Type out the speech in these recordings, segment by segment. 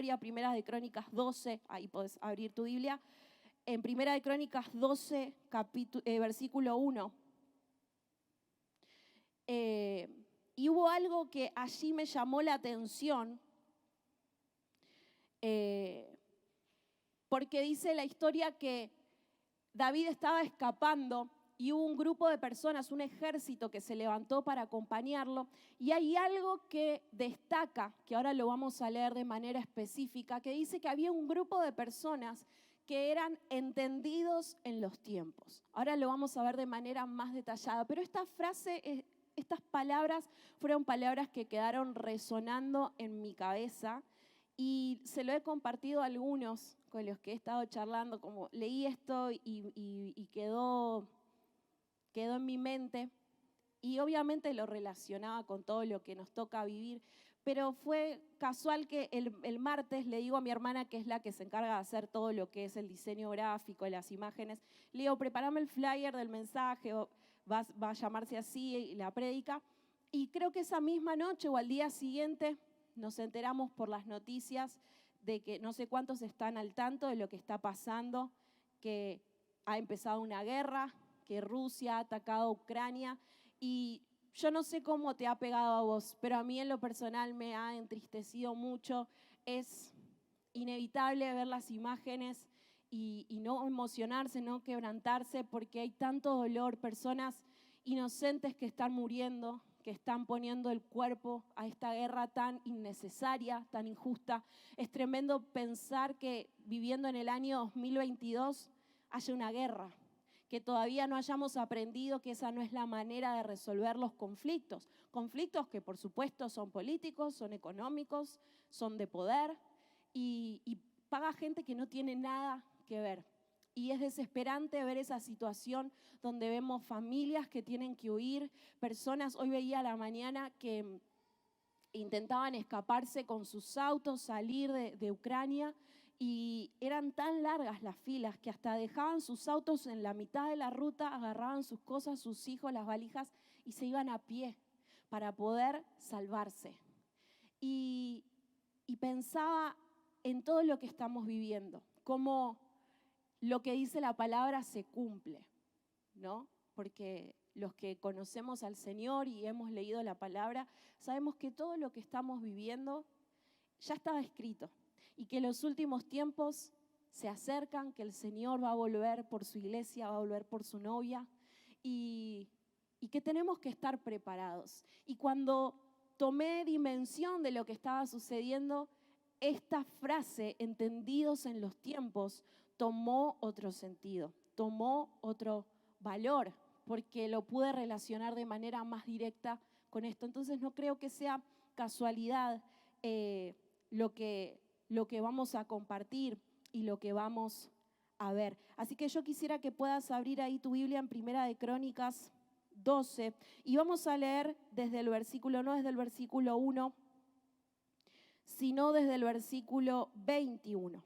historia, Primera de Crónicas 12, ahí podés abrir tu Biblia, en Primera de Crónicas 12, versículo 1. Y hubo algo que allí me llamó la atención, porque dice la historia que David estaba escapando y hubo un grupo de personas, un ejército que se levantó para acompañarlo. Y hay algo que destaca, que ahora lo vamos a leer de manera específica, que dice que había un grupo de personas que eran entendidos en los tiempos. Ahora lo vamos a ver de manera más detallada, pero esta frase, estas palabras fueron palabras que quedaron resonando en mi cabeza y se lo he compartido a algunos con los que he estado charlando, como leí esto y quedó en mi mente, y obviamente lo relacionaba con todo lo que nos toca vivir, pero fue casual que el martes le digo a mi hermana, que es la que se encarga de hacer todo lo que es el diseño gráfico, las imágenes, le digo, prepárame el flyer del mensaje, va a llamarse así, la prédica, y creo que esa misma noche o al día siguiente nos enteramos por las noticias de que no sé cuántos están al tanto de lo que está pasando, que ha empezado una guerra, que Rusia ha atacado a Ucrania, y yo no sé cómo te ha pegado a vos, pero a mí en lo personal me ha entristecido mucho. Es inevitable ver las imágenes y no emocionarse, no quebrantarse, porque hay tanto dolor, personas inocentes que están muriendo, que están poniendo el cuerpo a esta guerra tan innecesaria, tan injusta. Es tremendo pensar que viviendo en el año 2022 haya una guerra, que todavía no hayamos aprendido que esa no es la manera de resolver los conflictos. Conflictos que por supuesto son políticos, son económicos, son de poder y paga gente que no tiene nada que ver. Y es desesperante ver esa situación donde vemos familias que tienen que huir, personas, hoy veía a la mañana que intentaban escaparse con sus autos, salir de Ucrania, y eran tan largas las filas que hasta dejaban sus autos en la mitad de la ruta, agarraban sus cosas, sus hijos, las valijas y se iban a pie para poder salvarse. Y pensaba en todo lo que estamos viviendo, cómo lo que dice la palabra se cumple, ¿no? Porque los que conocemos al Señor y hemos leído la palabra, sabemos que todo lo que estamos viviendo ya estaba escrito y que los últimos tiempos se acercan, que el Señor va a volver por su iglesia, va a volver por su novia y que tenemos que estar preparados. Y cuando tomé dimensión de lo que estaba sucediendo, esta frase, entendidos en los tiempos, tomó otro sentido, tomó otro valor, porque lo pude relacionar de manera más directa con esto. Entonces no creo que sea casualidad lo que vamos a compartir y lo que vamos a ver. Así que yo quisiera que puedas abrir ahí tu Biblia en Primera de Crónicas 12 y vamos a leer desde el versículo, no desde el versículo 1, sino desde el versículo 21.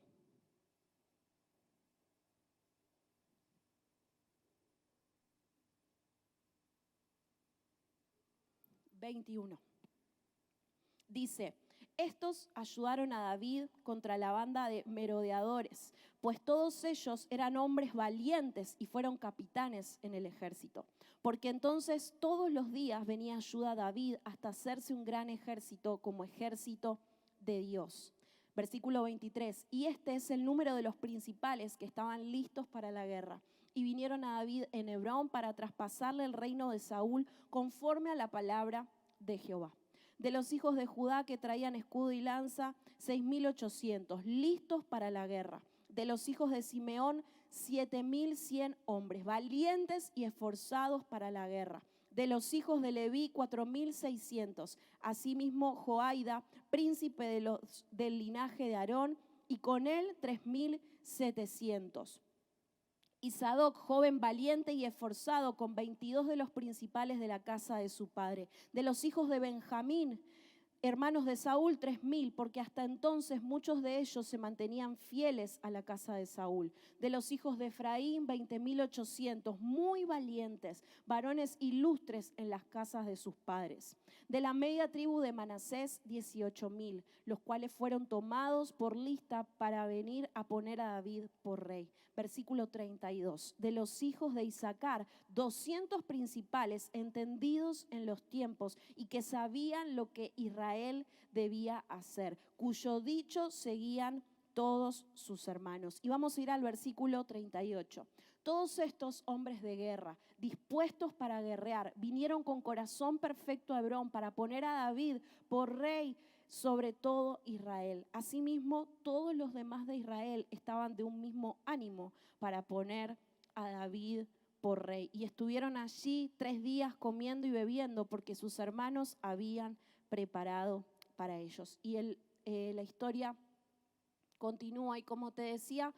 Dice, estos ayudaron a David contra la banda de merodeadores, pues todos ellos eran hombres valientes y fueron capitanes en el ejército. Porque entonces todos los días venía ayuda a David hasta hacerse un gran ejército como ejército de Dios. Versículo 23, y este es el número de los principales que estaban listos para la guerra. Y vinieron a David en Hebrón para traspasarle el reino de Saúl conforme a la palabra de Jehová. De los hijos de Judá que traían escudo y lanza, 6.800, listos para la guerra. De los hijos de Simeón, 7.100 hombres, valientes y esforzados para la guerra. De los hijos de Leví, 4.600. Asimismo, Joaida, príncipe del linaje de Aarón, y con él 3.700. Y Sadoc, joven valiente y esforzado, con 22 de los principales de la casa de su padre. De los hijos de Benjamín, hermanos de Saúl 3.000, porque hasta entonces muchos de ellos se mantenían fieles a la casa de Saúl. De los hijos de Efraín, 20.800, muy valientes, varones ilustres en las casas de sus padres. De la media tribu de Manasés, 18.000, los cuales fueron tomados por lista para venir a poner a David por rey. Versículo 32. De los hijos de Isaacar, 200 principales, entendidos en los tiempos y que sabían lo que Israel debía hacer, cuyo dicho seguían todos sus hermanos. Y vamos a ir al versículo 38. Todos estos hombres de guerra, dispuestos para guerrear, vinieron con corazón perfecto a Hebrón para poner a David por rey sobre todo Israel. Asimismo, todos los demás de Israel estaban de un mismo ánimo para poner a David por rey. Y estuvieron allí 3 días comiendo y bebiendo porque sus hermanos habían preparado para ellos. Y la historia continúa y, como te decía,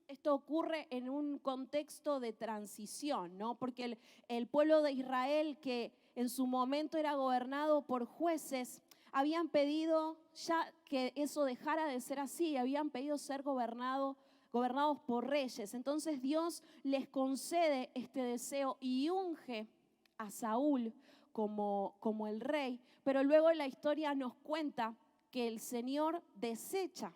esto ocurre en un contexto de transición, ¿no? Porque el pueblo de Israel, que en su momento era gobernado por jueces, habían pedido ya que eso dejara de ser así, habían pedido ser gobernados por reyes. Entonces Dios les concede este deseo y unge a Saúl como el rey, pero luego la historia nos cuenta que el Señor desecha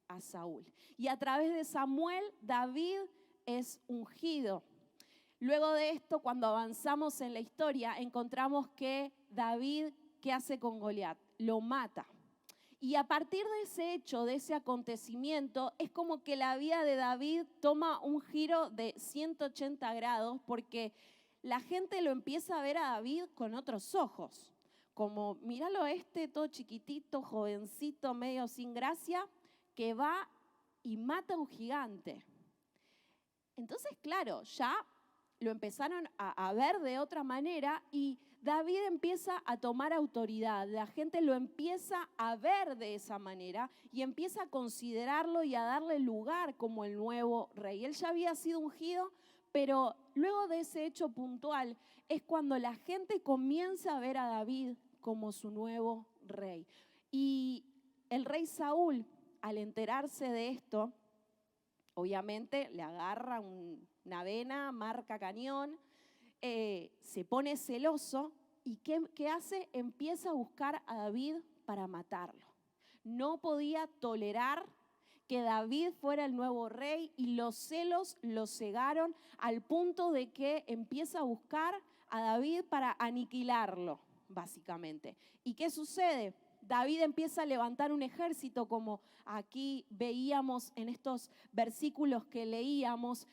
a Saúl. Y a través de Samuel, David es ungido. Luego de esto, cuando avanzamos en la historia, encontramos que David, ¿qué hace con Goliat? Lo mata. Y a partir de ese hecho, de ese acontecimiento, es como que la vida de David toma un giro de 180 grados, porque la gente lo empieza a ver a David con otros ojos. Como, míralo todo chiquitito, jovencito, medio sin gracia, que va y mata a un gigante. Entonces, claro, ya lo empezaron a ver de otra manera y David empieza a tomar autoridad. La gente lo empieza a ver de esa manera y empieza a considerarlo y a darle lugar como el nuevo rey. Él ya había sido ungido, pero luego de ese hecho puntual es cuando la gente comienza a ver a David como su nuevo rey. Y el rey Saúl, al enterarse de esto, obviamente le agarra una vena, marca cañón, se pone celoso y ¿qué hace? Empieza a buscar a David para matarlo. No podía tolerar que David fuera el nuevo rey y los celos lo cegaron al punto de que empieza a buscar a David para aniquilarlo, básicamente. ¿Y qué sucede? David empieza a levantar un ejército, como aquí veíamos en estos versículos que leíamos,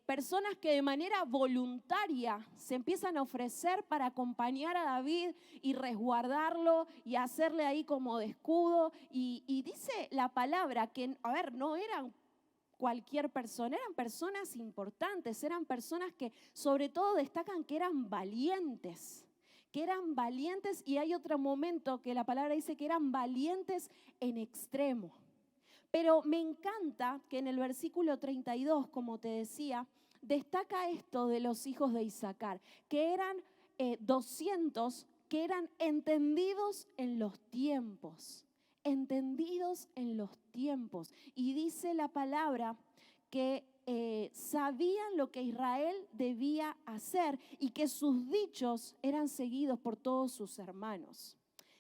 personas que de manera voluntaria se empiezan a ofrecer para acompañar a David y resguardarlo y hacerle ahí como de escudo. Y dice la palabra que, no eran cualquier persona, eran personas importantes, eran personas que sobre todo destacan que eran valientes. Y hay otro momento que la palabra dice que eran valientes en extremo. Pero me encanta que en el versículo 32, como te decía, destaca esto de los hijos de Isaacar, que eran 200, que eran entendidos en los tiempos, Y dice la palabra que sabían lo que Israel debía hacer y que sus dichos eran seguidos por todos sus hermanos.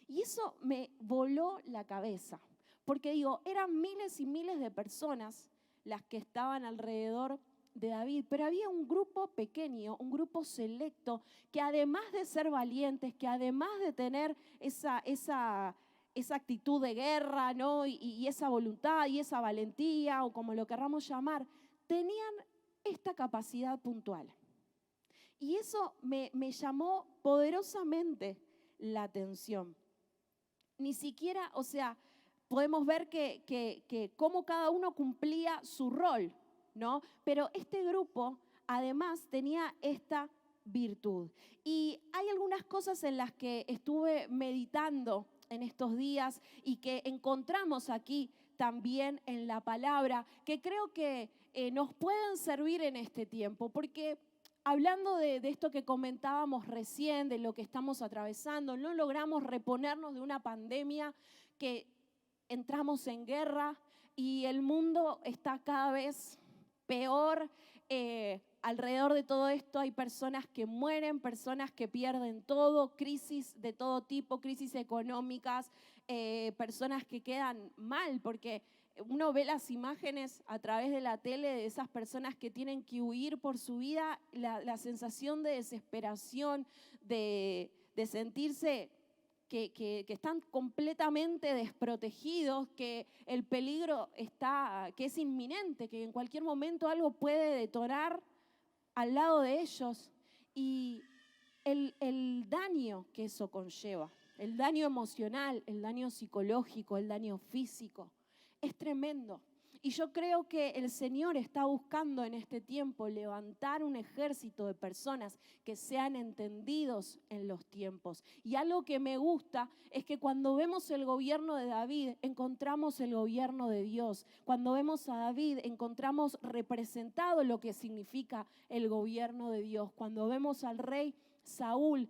Y eso me voló la cabeza, porque digo, eran miles y miles de personas las que estaban alrededor de David, pero había un grupo pequeño, un grupo selecto, que además de ser valientes, que además de tener esa actitud de guerra, ¿no? y esa voluntad y esa valentía, o como lo querramos llamar, tenían esta capacidad puntual. Y eso me llamó poderosamente la atención. Ni siquiera, podemos ver que cómo cada uno cumplía su rol, ¿no? Pero este grupo además tenía esta virtud. Y hay algunas cosas en las que estuve meditando en estos días y que encontramos aquí también en la palabra, que creo que nos pueden servir en este tiempo, porque hablando de esto que comentábamos recién, de lo que estamos atravesando, no logramos reponernos de una pandemia que entramos en guerra y el mundo está cada vez peor. Alrededor de todo esto hay personas que mueren, personas que pierden todo, crisis de todo tipo, crisis económicas, personas que quedan mal, porque uno ve las imágenes a través de la tele de esas personas que tienen que huir por su vida, la sensación de desesperación, de sentirse que están completamente desprotegidos, que el peligro está, que es inminente, que en cualquier momento algo puede detonar al lado de ellos, y el daño que eso conlleva, el daño emocional, el daño psicológico, el daño físico, es tremendo. Y yo creo que el Señor está buscando en este tiempo levantar un ejército de personas que sean entendidos en los tiempos. Y algo que me gusta es que cuando vemos el gobierno de David, encontramos el gobierno de Dios. Cuando vemos a David, encontramos representado lo que significa el gobierno de Dios. Cuando vemos al rey Saúl,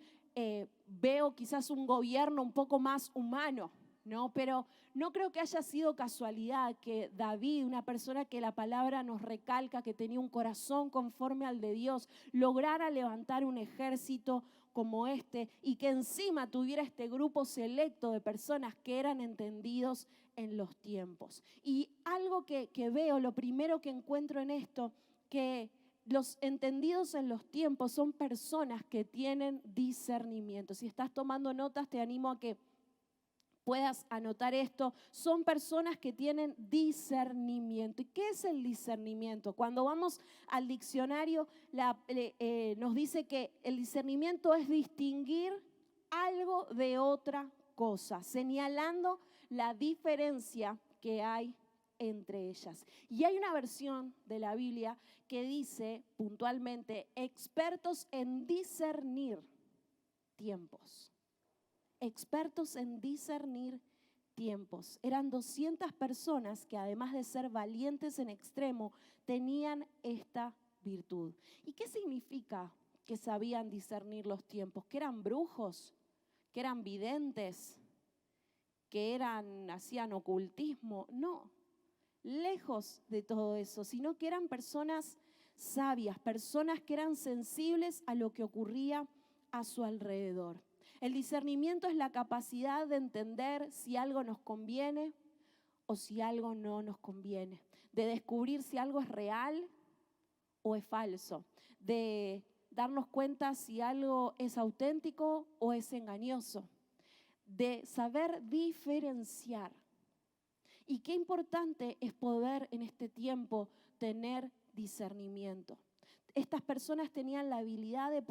veo quizás un gobierno un poco más humano, ¿no? Pero no creo que haya sido casualidad que David, una persona que la palabra nos recalca que tenía un corazón conforme al de Dios, lograra levantar un ejército como este y que encima tuviera este grupo selecto de personas que eran entendidos en los tiempos. Y algo que veo, lo primero que encuentro en esto, que los entendidos en los tiempos son personas que tienen discernimiento. Si estás tomando notas, te animo a que puedas anotar esto. Son personas que tienen discernimiento. ¿Y qué es el discernimiento? Cuando vamos al diccionario, nos dice que el discernimiento es distinguir algo de otra cosa, señalando la diferencia que hay entre ellas. Y hay una versión de la Biblia que dice puntualmente, expertos en discernir tiempos. Expertos en discernir tiempos. Eran 200 personas que, además de ser valientes en extremo, tenían esta virtud. ¿Y qué significa que sabían discernir los tiempos? ¿Que eran brujos? ¿Que eran videntes? ¿Que hacían ocultismo? No, lejos de todo eso, sino que eran personas sabias, personas que eran sensibles a lo que ocurría a su alrededor. El discernimiento es la capacidad de entender si algo nos conviene o si algo no nos conviene, de descubrir si algo es real o es falso, de darnos cuenta si algo es auténtico o es engañoso, de saber diferenciar. Y qué importante es poder en este tiempo tener discernimiento. Estas personas tenían la habilidad de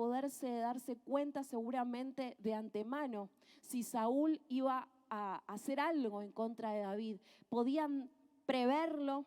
darse cuenta seguramente de antemano si Saúl iba a hacer algo en contra de David. Podían preverlo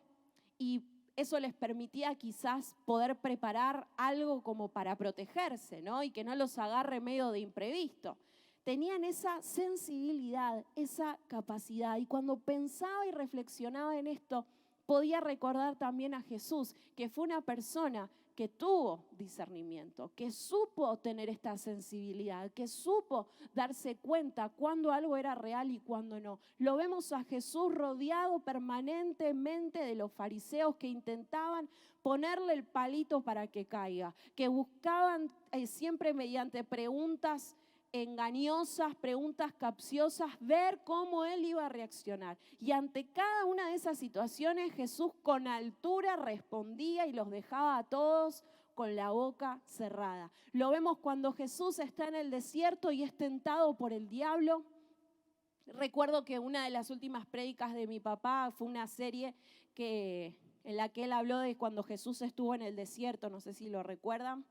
y eso les permitía quizás poder preparar algo como para protegerse, ¿no? Y que no los agarre medio de imprevisto. Tenían esa sensibilidad, esa capacidad. Y cuando pensaba y reflexionaba en esto, podía recordar también a Jesús, que fue una persona que tuvo discernimiento, que supo tener esta sensibilidad, que supo darse cuenta cuando algo era real y cuando no. Lo vemos a Jesús rodeado permanentemente de los fariseos que intentaban ponerle el palito para que caiga, que buscaban siempre mediante preguntas engañosas, preguntas capciosas, ver cómo él iba a reaccionar. Y ante cada una de esas situaciones, Jesús con altura respondía y los dejaba a todos con la boca cerrada. Lo vemos cuando Jesús está en el desierto y es tentado por el diablo. Recuerdo que una de las últimas prédicas de mi papá fue una serie en la que él habló de cuando Jesús estuvo en el desierto, no sé si lo recuerdan.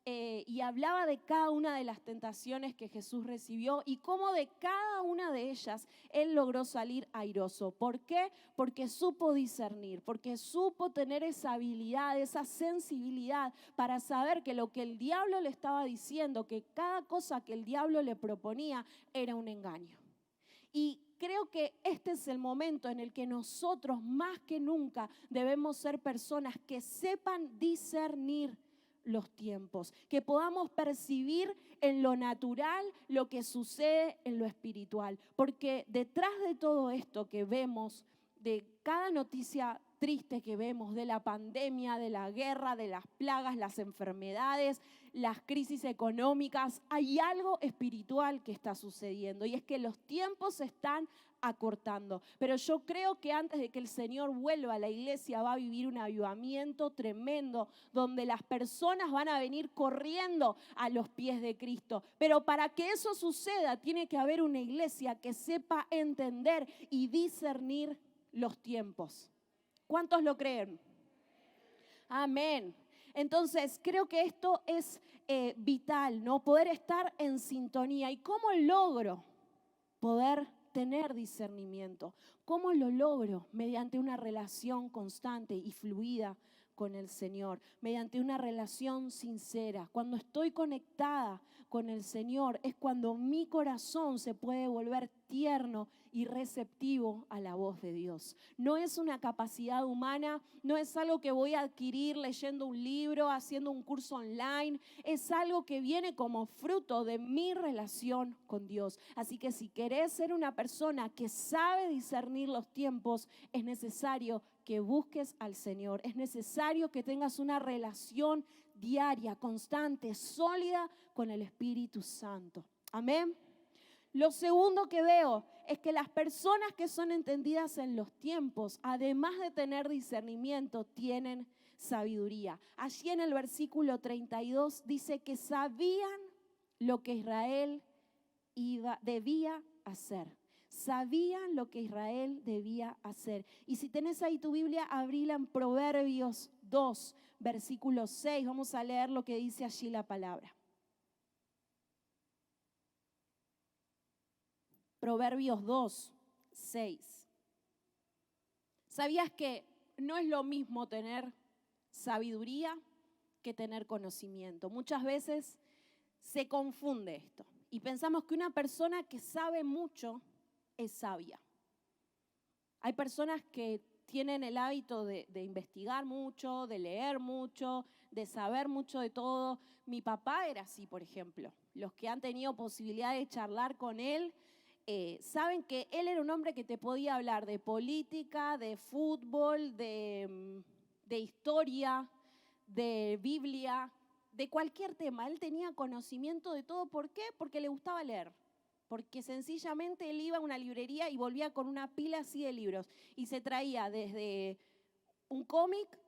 Y hablaba de cada una de las tentaciones que Jesús recibió y cómo de cada una de ellas él logró salir airoso. ¿Por qué? Porque supo discernir, porque supo tener esa habilidad, esa sensibilidad para saber que lo que el diablo le estaba diciendo, que cada cosa que el diablo le proponía era un engaño. Y creo que este es el momento en el que nosotros más que nunca debemos ser personas que sepan discernir los tiempos, que podamos percibir en lo natural lo que sucede en lo espiritual, porque detrás de todo esto que vemos, de cada noticia triste que vemos, de la pandemia, de la guerra, de las plagas, las enfermedades, las crisis económicas, hay algo espiritual que está sucediendo y es que los tiempos se están acortando. Pero yo creo que antes de que el Señor vuelva, la iglesia va a vivir un avivamiento tremendo donde las personas van a venir corriendo a los pies de Cristo. Pero para que eso suceda, tiene que haber una iglesia que sepa entender y discernir los tiempos. ¿Cuántos lo creen? Amén. Entonces, creo que esto es vital, ¿no? Poder estar en sintonía. ¿Y cómo logro poder tener discernimiento? ¿Cómo lo logro? Mediante una relación constante y fluida con el Señor, mediante una relación sincera. Cuando estoy conectada con el Señor es cuando mi corazón se puede volver tierno y receptivo a la voz de Dios. No es una capacidad humana, no es algo que voy a adquirir leyendo un libro, haciendo un curso online, es algo que viene como fruto de mi relación con Dios. Así que si querés ser una persona que sabe discernir los tiempos, es necesario que busques al Señor, es necesario que tengas una relación diaria, constante, sólida con el Espíritu Santo. Amén. Lo segundo que veo es que las personas que son entendidas en los tiempos, además de tener discernimiento, tienen sabiduría. Allí en el versículo 32 dice que sabían lo que Israel debía hacer. Sabían lo que Israel debía hacer. Y si tenés ahí tu Biblia, abrila en Proverbios 2, versículo 6. Vamos a leer lo que dice allí la palabra. Proverbios 2, 6. ¿Sabías que no es lo mismo tener sabiduría que tener conocimiento? Muchas veces se confunde esto y pensamos que una persona que sabe mucho es sabia. Hay personas que tienen el hábito de investigar mucho, de leer mucho, de saber mucho de todo. Mi papá era así, por ejemplo. Los que han tenido posibilidad de charlar con él saben que él era un hombre que te podía hablar de política, de fútbol, de historia, de Biblia, de cualquier tema. Él tenía conocimiento de todo. ¿Por qué? Porque le gustaba leer. Porque sencillamente él iba a una librería y volvía con una pila así de libros. Y se traía desde un cómic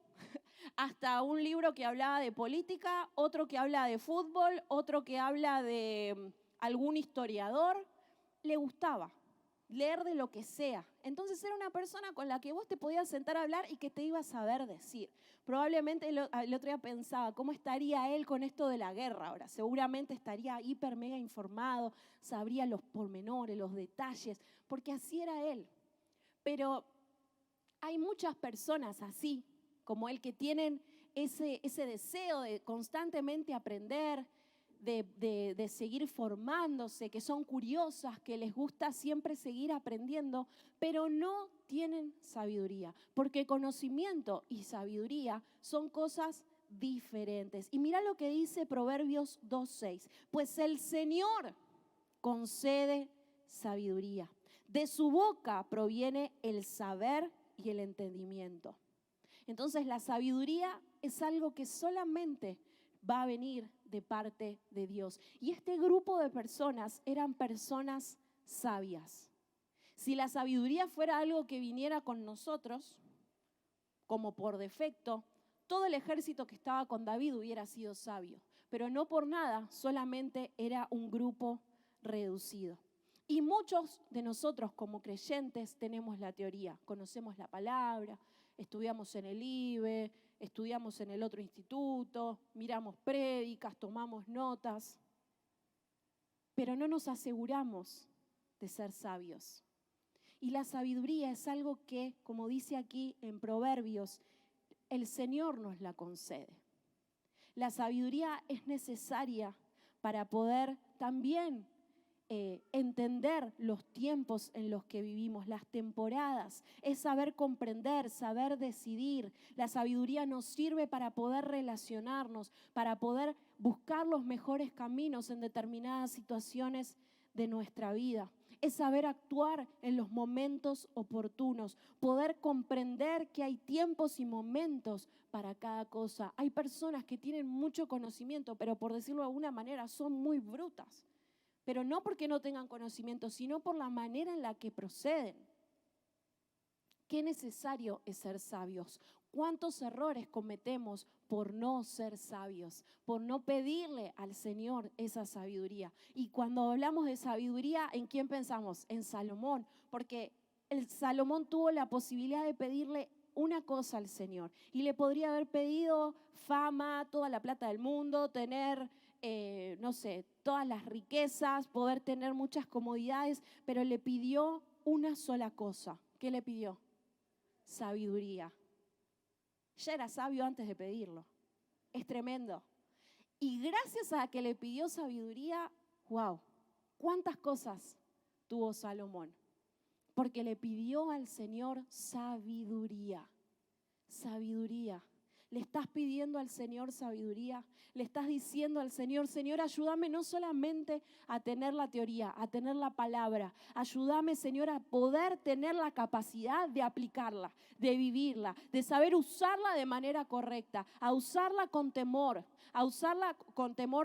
hasta un libro que hablaba de política, otro que habla de fútbol, otro que habla de algún historiador. Le gustaba leer de lo que sea. Entonces era una persona con la que vos te podías sentar a hablar y que te iba a saber decir. Probablemente el otro día pensaba, ¿cómo estaría él con esto de la guerra ahora? Seguramente estaría hiper mega informado, sabría los pormenores, los detalles, porque así era él. Pero hay muchas personas así, como él, que tienen ese deseo de constantemente aprender, de seguir formándose, que son curiosas, que les gusta siempre seguir aprendiendo, pero no tienen sabiduría, porque conocimiento y sabiduría son cosas diferentes. Y mira lo que dice Proverbios 2:6, pues el Señor concede sabiduría, de su boca proviene el saber y el entendimiento. Entonces la sabiduría es algo que solamente va a venir de parte de Dios. Y este grupo de personas eran personas sabias. Si la sabiduría fuera algo que viniera con nosotros, como por defecto, todo el ejército que estaba con David hubiera sido sabio. Pero no por nada, solamente era un grupo reducido. Y muchos de nosotros como creyentes tenemos la teoría, conocemos la palabra, estudiamos en el IBE, estudiamos en el otro instituto, miramos prédicas, tomamos notas, pero no nos aseguramos de ser sabios. Y la sabiduría es algo que, como dice aquí en Proverbios, el Señor nos la concede. La sabiduría es necesaria para poder también entender los tiempos en los que vivimos, las temporadas, es saber comprender, saber decidir. La sabiduría nos sirve para poder relacionarnos, para poder buscar los mejores caminos en determinadas situaciones de nuestra vida. Es saber actuar en los momentos oportunos, poder comprender que hay tiempos y momentos para cada cosa. Hay personas que tienen mucho conocimiento, pero por decirlo de alguna manera son muy brutas. Pero no porque no tengan conocimiento, sino por la manera en la que proceden. Qué necesario es ser sabios. ¿Cuántos errores cometemos por no ser sabios? Por no pedirle al Señor esa sabiduría. Y cuando hablamos de sabiduría, ¿en quién pensamos? En Salomón, porque el Salomón tuvo la posibilidad de pedirle una cosa al Señor. Y le podría haber pedido fama, toda la plata del mundo, tener, no sé, todas las riquezas, poder tener muchas comodidades, pero le pidió una sola cosa. ¿Qué le pidió? Sabiduría. Ya era sabio antes de pedirlo. Es tremendo. Y gracias a que le pidió sabiduría, wow, ¿cuántas cosas tuvo Salomón? Porque le pidió al Señor sabiduría. Sabiduría. ¿Le estás pidiendo al Señor sabiduría? ¿Le estás diciendo al Señor, Señor, ayúdame no solamente a tener la teoría, a tener la palabra? Ayúdame, Señor, a poder tener la capacidad de aplicarla, de vivirla, de saber usarla de manera correcta, a usarla con temor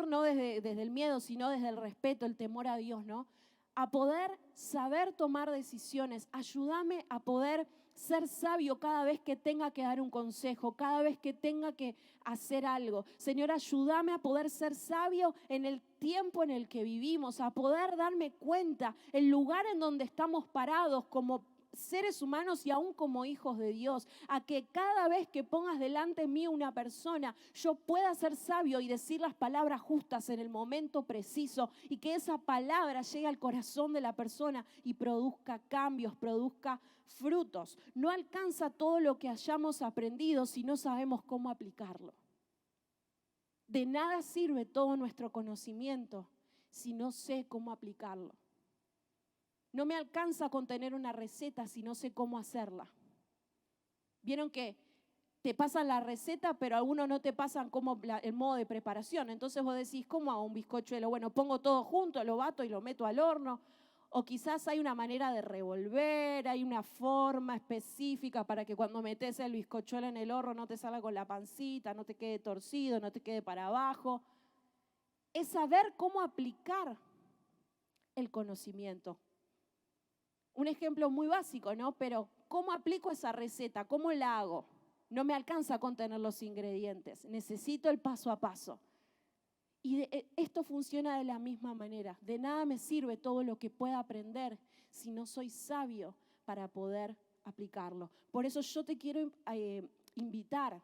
no desde el miedo, sino desde el respeto, el temor a Dios, ¿no? A poder saber tomar decisiones. Ayúdame a poder ser sabio cada vez que tenga que dar un consejo, cada vez que tenga que hacer algo. Señor, ayúdame a poder ser sabio en el tiempo en el que vivimos, a poder darme cuenta el lugar en donde estamos parados como seres humanos y aún como hijos de Dios, a que cada vez que pongas delante mío una persona, yo pueda ser sabio y decir las palabras justas en el momento preciso y que esa palabra llegue al corazón de la persona y produzca cambios, produzca frutos. No alcanza todo lo que hayamos aprendido si no sabemos cómo aplicarlo. De nada sirve todo nuestro conocimiento si no sé cómo aplicarlo. No me alcanza con tener una receta si no sé cómo hacerla. Vieron que te pasan la receta, pero algunos no te pasan como el modo de preparación. Entonces vos decís, ¿cómo hago un bizcochuelo? Bueno, pongo todo junto, lo bato y lo meto al horno. O quizás hay una manera de revolver, hay una forma específica para que cuando metes el bizcochuelo en el horno no te salga con la pancita, no te quede torcido, no te quede para abajo. Es saber cómo aplicar el conocimiento. Un ejemplo muy básico, ¿no? Pero ¿cómo aplico esa receta? ¿Cómo la hago? No me alcanza con tener los ingredientes. Necesito el paso a paso. Y esto funciona de la misma manera. De nada me sirve todo lo que pueda aprender si no soy sabio para poder aplicarlo. Por eso yo te quiero invitar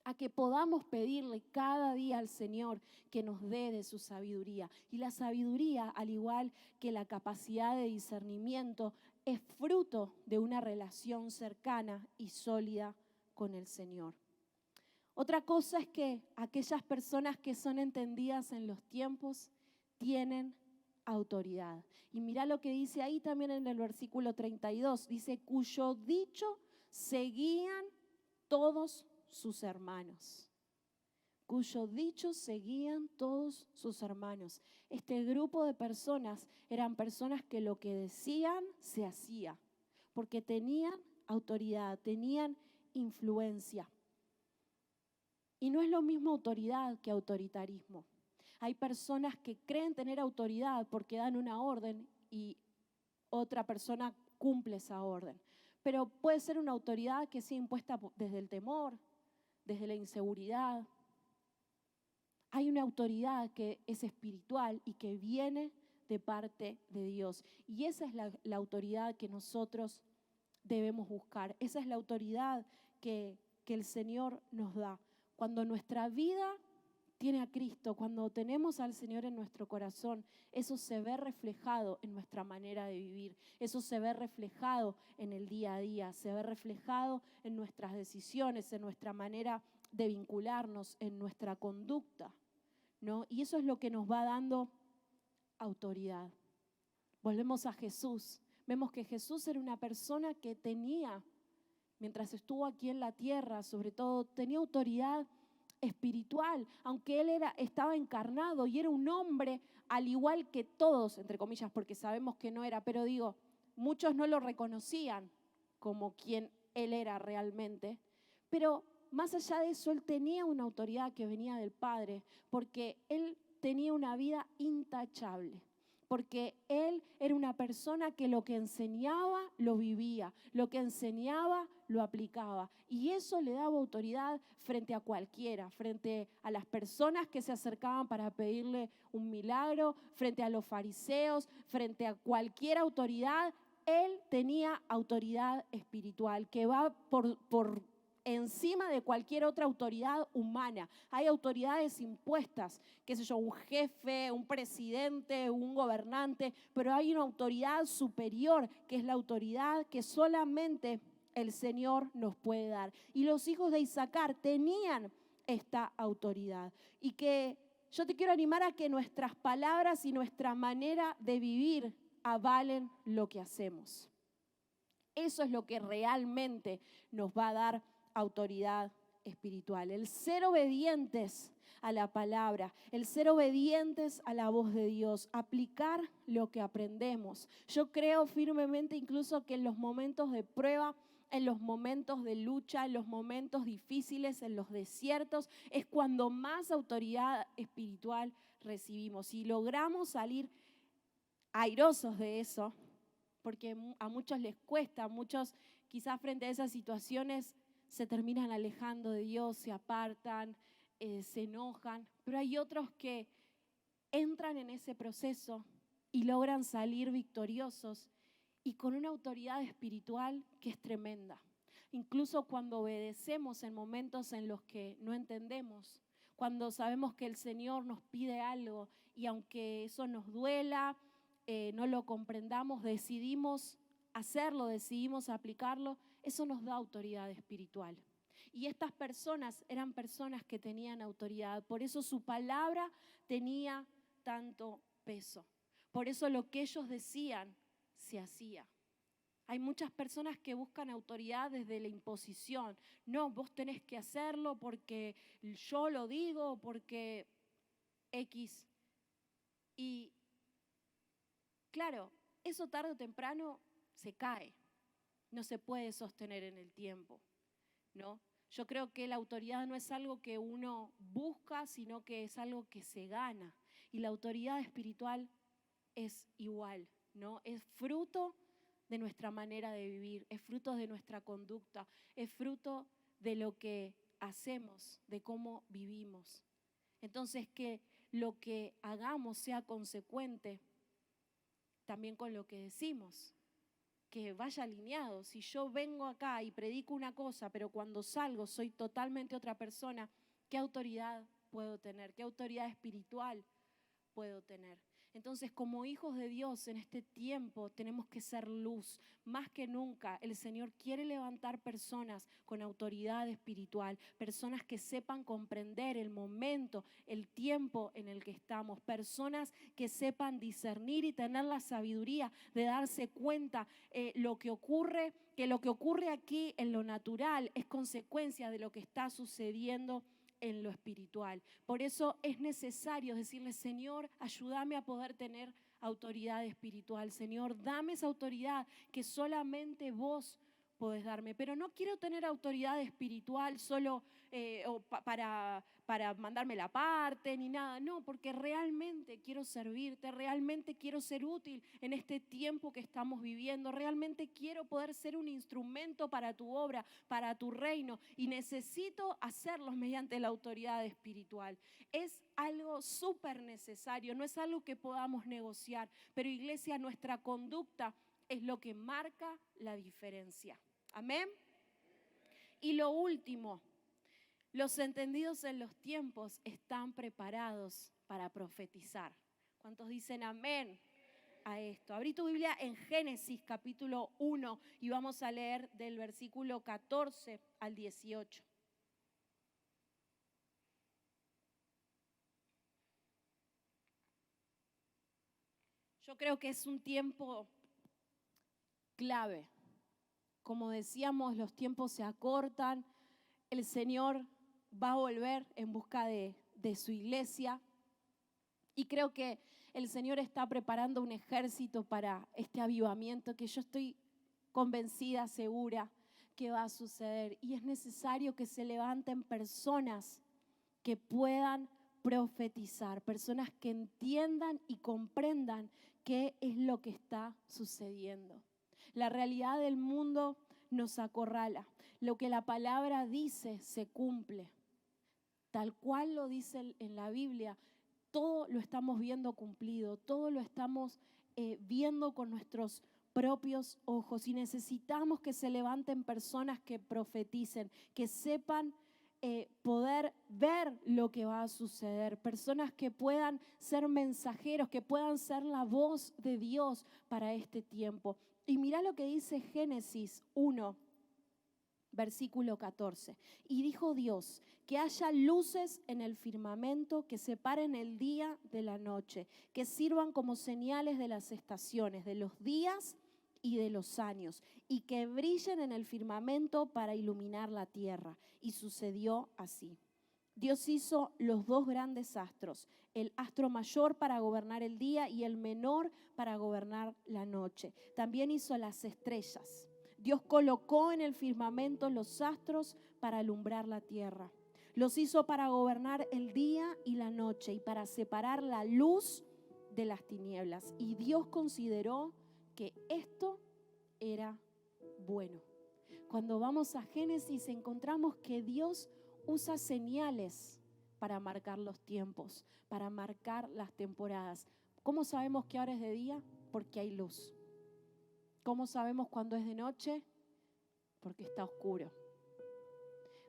a que podamos pedirle cada día al Señor que nos dé de su sabiduría. Y la sabiduría, al igual que la capacidad de discernimiento, es fruto de una relación cercana y sólida con el Señor. Otra cosa es que aquellas personas que son entendidas en los tiempos tienen autoridad. Y mira lo que dice ahí también en el versículo 32. Dice, cuyo dicho seguían todos sus hermanos. Cuyo dicho seguían todos sus hermanos. Este grupo de personas eran personas que lo que decían se hacía, porque tenían autoridad, tenían influencia. Y no es lo mismo autoridad que autoritarismo. Hay personas que creen tener autoridad porque dan una orden y otra persona cumple esa orden. Pero puede ser una autoridad que sea impuesta desde el temor, desde la inseguridad. Hay una autoridad que es espiritual y que viene de parte de Dios. Y esa es la autoridad que nosotros debemos buscar. Esa es la autoridad que el Señor nos da. Cuando nuestra vida tiene a Cristo, cuando tenemos al Señor en nuestro corazón, eso se ve reflejado en nuestra manera de vivir, eso se ve reflejado en el día a día, se ve reflejado en nuestras decisiones, en nuestra manera de vincularnos, en nuestra conducta, ¿no? Y eso es lo que nos va dando autoridad. Volvemos a Jesús. Vemos que Jesús era una persona que tenía, mientras estuvo aquí en la tierra, sobre todo, tenía autoridad espiritual, aunque él estaba encarnado y era un hombre al igual que todos, entre comillas, porque sabemos que no era, pero digo, muchos no lo reconocían como quien él era realmente, pero más allá de eso, él tenía una autoridad que venía del Padre, porque él tenía una vida intachable. Porque él era una persona que lo que enseñaba lo vivía, lo que enseñaba lo aplicaba. Y eso le daba autoridad frente a cualquiera, frente a las personas que se acercaban para pedirle un milagro, frente a los fariseos, frente a cualquier autoridad. Él tenía autoridad espiritual que va por encima de cualquier otra autoridad humana. Hay autoridades impuestas, qué sé yo, un jefe, un presidente, un gobernante, pero hay una autoridad superior, que es la autoridad que solamente el Señor nos puede dar. Y los hijos de Isaacar tenían esta autoridad. Y que yo te quiero animar a que nuestras palabras y nuestra manera de vivir avalen lo que hacemos. Eso es lo que realmente nos va a dar autoridad espiritual. El ser obedientes a la palabra, el ser obedientes a la voz de Dios, aplicar lo que aprendemos. Yo creo firmemente incluso que en los momentos de prueba, en los momentos de lucha, en los momentos difíciles, en los desiertos, es cuando más autoridad espiritual recibimos. Y logramos salir airosos de eso, porque a muchos les cuesta, a muchos quizás frente a esas situaciones se terminan alejando de Dios, se apartan, se enojan, pero hay otros que entran en ese proceso y logran salir victoriosos y con una autoridad espiritual que es tremenda. Incluso cuando obedecemos en momentos en los que no entendemos, cuando sabemos que el Señor nos pide algo y aunque eso nos duela, no lo comprendamos, decidimos hacerlo, decidimos aplicarlo, eso nos da autoridad espiritual. Y estas personas eran personas que tenían autoridad, por eso su palabra tenía tanto peso. Por eso lo que ellos decían se hacía. Hay muchas personas que buscan autoridad desde la imposición. No, vos tenés que hacerlo porque yo lo digo, porque X. Y claro, eso tarde o temprano se cae. No se puede sostener en el tiempo, ¿no? Yo creo que la autoridad no es algo que uno busca, sino que es algo que se gana. Y la autoridad espiritual es igual, ¿no? Es fruto de nuestra manera de vivir, es fruto de nuestra conducta, es fruto de lo que hacemos, de cómo vivimos. Entonces, que lo que hagamos sea consecuente también con lo que decimos, que vaya alineado. Si yo vengo acá y predico una cosa, pero cuando salgo soy totalmente otra persona, ¿qué autoridad puedo tener? ¿Qué autoridad espiritual puedo tener? Entonces, como hijos de Dios en este tiempo tenemos que ser luz. Más que nunca, el Señor quiere levantar personas con autoridad espiritual, personas que sepan comprender el momento, el tiempo en el que estamos, personas que sepan discernir y tener la sabiduría de darse cuenta que lo que ocurre aquí en lo natural es consecuencia de lo que está sucediendo en lo espiritual. Por eso es necesario decirle: Señor, ayúdame a poder tener autoridad espiritual. Señor, dame esa autoridad que solamente vos podés darme. Pero no quiero tener autoridad espiritual solo para mandarme la parte ni nada. No, porque realmente quiero servirte, realmente quiero ser útil en este tiempo que estamos viviendo. Realmente quiero poder ser un instrumento para tu obra, para tu reino. Y necesito hacerlos mediante la autoridad espiritual. Es algo súper necesario, no es algo que podamos negociar. Pero iglesia, nuestra conducta es lo que marca la diferencia. Amén. Y lo último, los entendidos en los tiempos están preparados para profetizar. ¿Cuántos dicen amén a esto? Abrí tu Biblia en Génesis capítulo 1 y vamos a leer del versículo 14 al 18. Yo creo que es un tiempo clave. Como decíamos, los tiempos se acortan, el Señor va a volver en busca de su iglesia y creo que el Señor está preparando un ejército para este avivamiento que yo estoy convencida, segura que va a suceder. Y es necesario que se levanten personas que puedan profetizar, personas que entiendan y comprendan qué es lo que está sucediendo. La realidad del mundo nos acorrala. Lo que la palabra dice se cumple. Tal cual lo dice en la Biblia, todo lo estamos viendo cumplido, todo lo estamos viendo con nuestros propios ojos y necesitamos que se levanten personas que profeticen, que sepan poder ver lo que va a suceder, personas que puedan ser mensajeros, que puedan ser la voz de Dios para este tiempo. Y mirá lo que dice Génesis 1, versículo 14. Y dijo Dios, que haya luces en el firmamento que separen el día de la noche, que sirvan como señales de las estaciones, de los días y de los años, y que brillen en el firmamento para iluminar la tierra. Y sucedió así. Dios hizo los dos grandes astros, el astro mayor para gobernar el día y el menor para gobernar la noche. También hizo las estrellas. Dios colocó en el firmamento los astros para alumbrar la tierra. Los hizo para gobernar el día y la noche y para separar la luz de las tinieblas. Y Dios consideró que esto era bueno. Cuando vamos a Génesis encontramos que Dios usa señales para marcar los tiempos, para marcar las temporadas. ¿Cómo sabemos que ahora es de día? Porque hay luz. ¿Cómo sabemos cuándo es de noche? Porque está oscuro.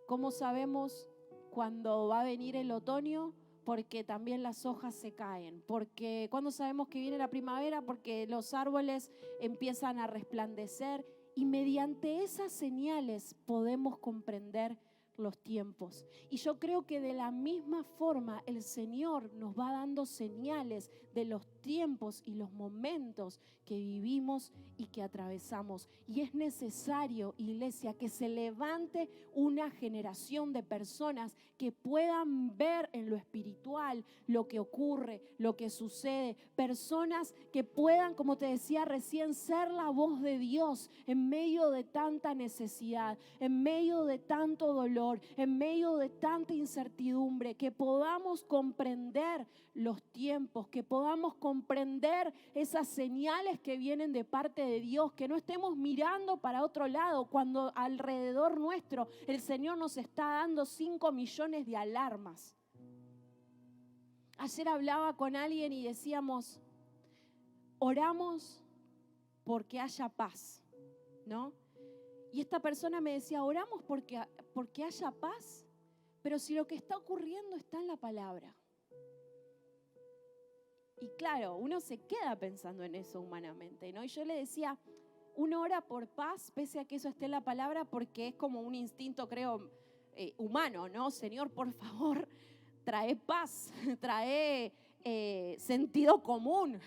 ¿Cómo sabemos cuándo va a venir el otoño? Porque también las hojas se caen. Porque ¿cuándo sabemos que viene la primavera? Porque los árboles empiezan a resplandecer y mediante esas señales podemos comprender los tiempos. Y yo creo que de la misma forma el Señor nos va dando señales de los tiempos y los momentos que vivimos y que atravesamos. Y es necesario, iglesia, que se levante una generación de personas que puedan ver en lo espiritual lo que ocurre, lo que sucede. Personas que puedan, como te decía recién, ser la voz de Dios en medio de tanta necesidad, en medio de tanto dolor, en medio de tanta incertidumbre, que podamos comprender los tiempos, que podamos comprender esas señales que vienen de parte de Dios, que no estemos mirando para otro lado cuando alrededor nuestro el Señor nos está dando 5 millones de alarmas. Ayer hablaba con alguien y decíamos, oramos porque haya paz, ¿no? Y esta persona me decía, oramos porque haya paz, pero si lo que está ocurriendo está en la palabra. Y claro, uno se queda pensando en eso humanamente, ¿no? Y yo le decía, uno ora por paz, pese a que eso esté en la palabra, porque es como un instinto, creo, humano, ¿no? Señor, por favor, trae paz, trae sentido común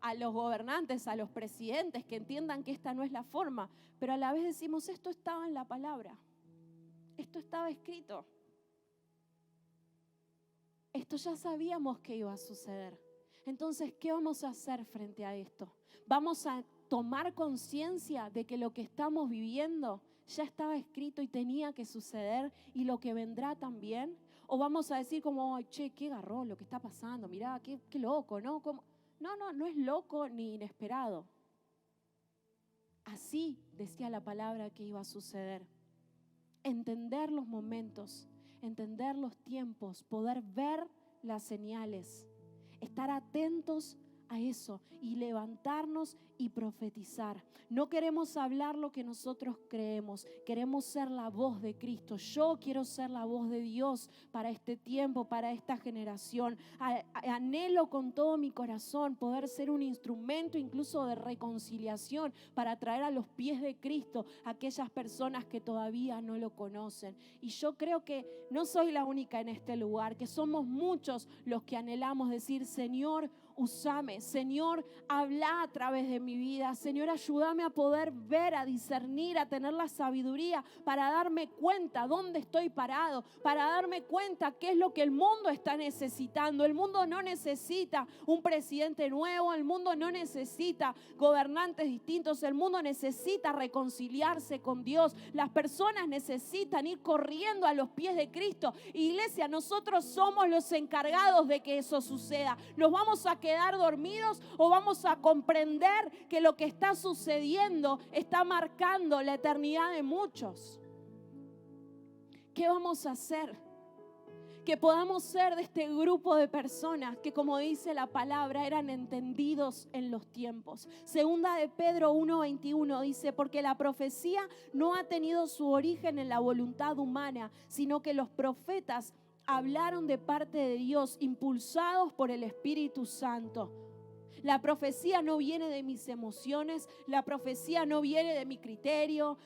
a los gobernantes, a los presidentes, que entiendan que esta no es la forma. Pero a la vez decimos, esto estaba en la palabra, esto estaba escrito, esto ya sabíamos que iba a suceder. Entonces, ¿qué vamos a hacer frente a esto? ¿Vamos a tomar conciencia de que lo que estamos viviendo ya estaba escrito y tenía que suceder y lo que vendrá también? ¿O vamos a decir como, che, qué garrón lo que está pasando, mirá, qué loco, ¿no? No es loco ni inesperado. Así decía la palabra que iba a suceder. Entender los momentos, entender los tiempos, poder ver las señales, estar atentos a eso y levantarnos y profetizar. No queremos hablar lo que nosotros creemos, queremos ser la voz de Cristo. Yo quiero ser la voz de Dios para este tiempo, para esta generación. Anhelo con todo mi corazón poder ser un instrumento incluso de reconciliación para traer a los pies de Cristo a aquellas personas que todavía no lo conocen. Y yo creo que no soy la única en este lugar, que somos muchos los que anhelamos decir, Señor, úsame. Señor, habla a través de mi vida. Señor, ayúdame a poder ver, a discernir, a tener la sabiduría para darme cuenta dónde estoy parado, para darme cuenta qué es lo que el mundo está necesitando. El mundo no necesita un presidente nuevo, el mundo no necesita gobernantes distintos, el mundo necesita reconciliarse con Dios. Las personas necesitan ir corriendo a los pies de Cristo. Iglesia, nosotros somos los encargados de que eso suceda. ¿Nos vamos a quedar dormidos o vamos a comprender que lo que está sucediendo está marcando la eternidad de muchos? ¿Qué vamos a hacer? Que podamos ser de este grupo de personas que, como dice la palabra, eran entendidos en los tiempos. Segunda de Pedro 1:21 dice: porque la profecía no ha tenido su origen en la voluntad humana, sino que los profetas hablaron de parte de Dios, impulsados por el Espíritu Santo. La profecía no viene de mis emociones, la profecía no viene de mi criterio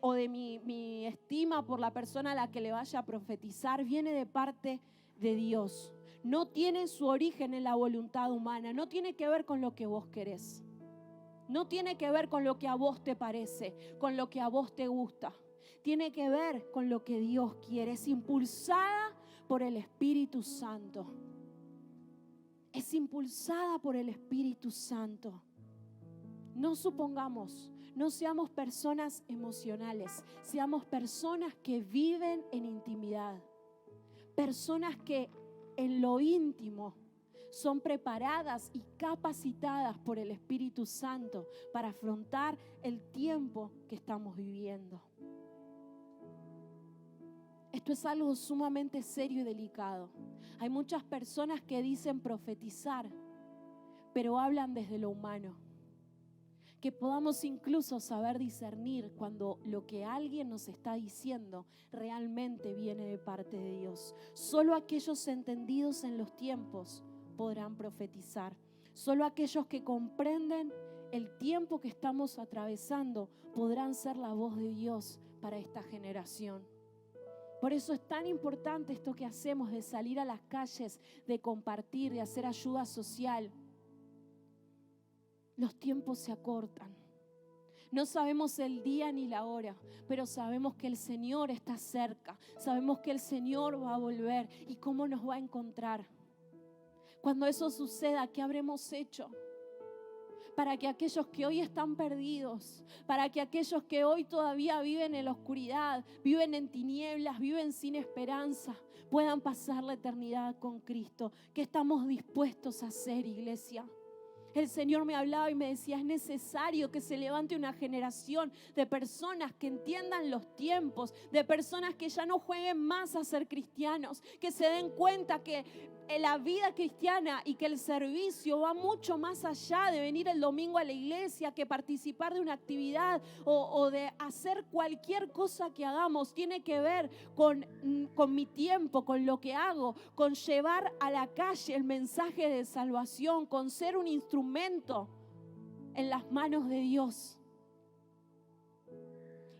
o de mi estima por la persona a la que le vaya a profetizar, viene de parte de Dios. No tiene su origen en la voluntad humana, no tiene que ver con lo que vos querés, no tiene que ver con lo que a vos te parece, con lo que a vos te gusta, tiene que ver con lo que Dios quiere. Es impulsada por el Espíritu Santo. Es impulsada por el Espíritu Santo. No supongamos, no seamos personas emocionales, seamos personas que viven en intimidad, personas que en lo íntimo son preparadas y capacitadas por el Espíritu Santo para afrontar el tiempo que estamos viviendo. Esto es algo sumamente serio y delicado. Hay muchas personas que dicen profetizar, pero hablan desde lo humano. Que podamos incluso saber discernir cuando lo que alguien nos está diciendo realmente viene de parte de Dios. Solo aquellos entendidos en los tiempos podrán profetizar. Solo aquellos que comprenden el tiempo que estamos atravesando podrán ser la voz de Dios para esta generación. Por eso es tan importante esto que hacemos de salir a las calles, de compartir, de hacer ayuda social. Los tiempos se acortan. No sabemos el día ni la hora, pero sabemos que el Señor está cerca. Sabemos que el Señor va a volver y cómo nos va a encontrar. Cuando eso suceda, ¿qué habremos hecho? Para que aquellos que hoy están perdidos, para que aquellos que hoy todavía viven en la oscuridad, viven en tinieblas, viven sin esperanza, puedan pasar la eternidad con Cristo. ¿Qué estamos dispuestos a hacer, iglesia? El Señor me hablaba y me decía: es necesario que se levante una generación de personas que entiendan los tiempos, de personas que ya no jueguen más a ser cristianos, que se den cuenta que la vida cristiana y que el servicio va mucho más allá de venir el domingo a la iglesia, que participar de una actividad o de hacer cualquier cosa que hagamos. Tiene que ver con mi tiempo, con lo que hago, con llevar a la calle el mensaje de salvación, con ser un instrumento en las manos de Dios.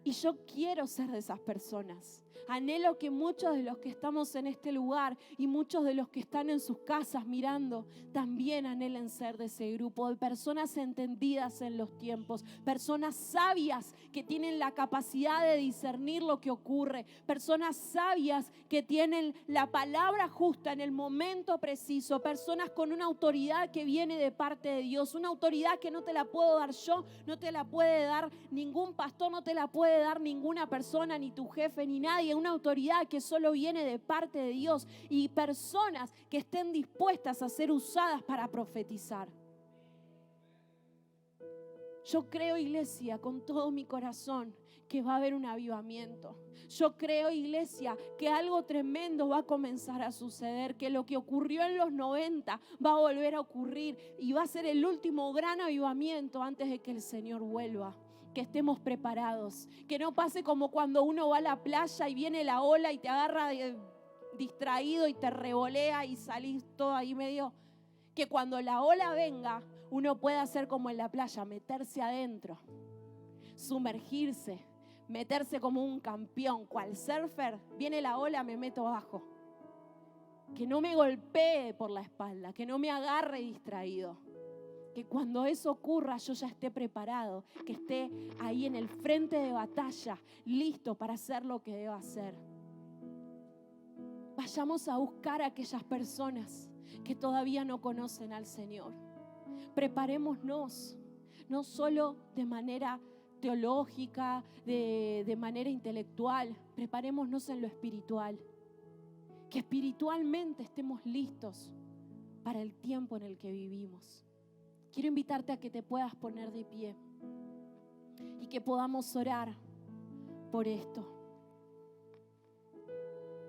Y yo quiero ser de esas personas. Anhelo que muchos de los que estamos en este lugar y muchos de los que están en sus casas mirando también anhelen ser de ese grupo de personas entendidas en los tiempos, personas sabias que tienen la capacidad de discernir lo que ocurre, personas sabias que tienen la palabra justa en el momento preciso, personas con una autoridad que viene de parte de Dios, una autoridad que no te la puedo dar yo, no te la puede dar ningún pastor, no te la puede dar ninguna persona, ni tu jefe, ni nadie. Una autoridad que solo viene de parte de Dios, y personas que estén dispuestas a ser usadas para profetizar. Yo creo, iglesia, con todo mi corazón que va a haber un avivamiento. Yo creo, iglesia, que algo tremendo va a comenzar a suceder, que lo que ocurrió en los 90 va a volver a ocurrir y va a ser el último gran avivamiento antes de que el Señor vuelva. Que estemos preparados, que no pase como cuando uno va a la playa y viene la ola y te agarra distraído y te revolea y salís todo ahí medio. Que cuando la ola venga, uno pueda hacer como en la playa, meterse adentro, sumergirse, meterse como un campeón, cual surfer. Viene la ola, me meto abajo. que no me golpee por la espalda, que no me agarre distraído. Que cuando eso ocurra yo ya esté preparado, que esté ahí en el frente de batalla, listo para hacer lo que deba hacer. Vayamos a buscar a aquellas personas que todavía no conocen al Señor. Preparémonos, no solo de manera teológica, de manera intelectual, preparémonos en lo espiritual. Que espiritualmente estemos listos para el tiempo en el que vivimos. Quiero invitarte a que te puedas poner de pie y que podamos orar por esto.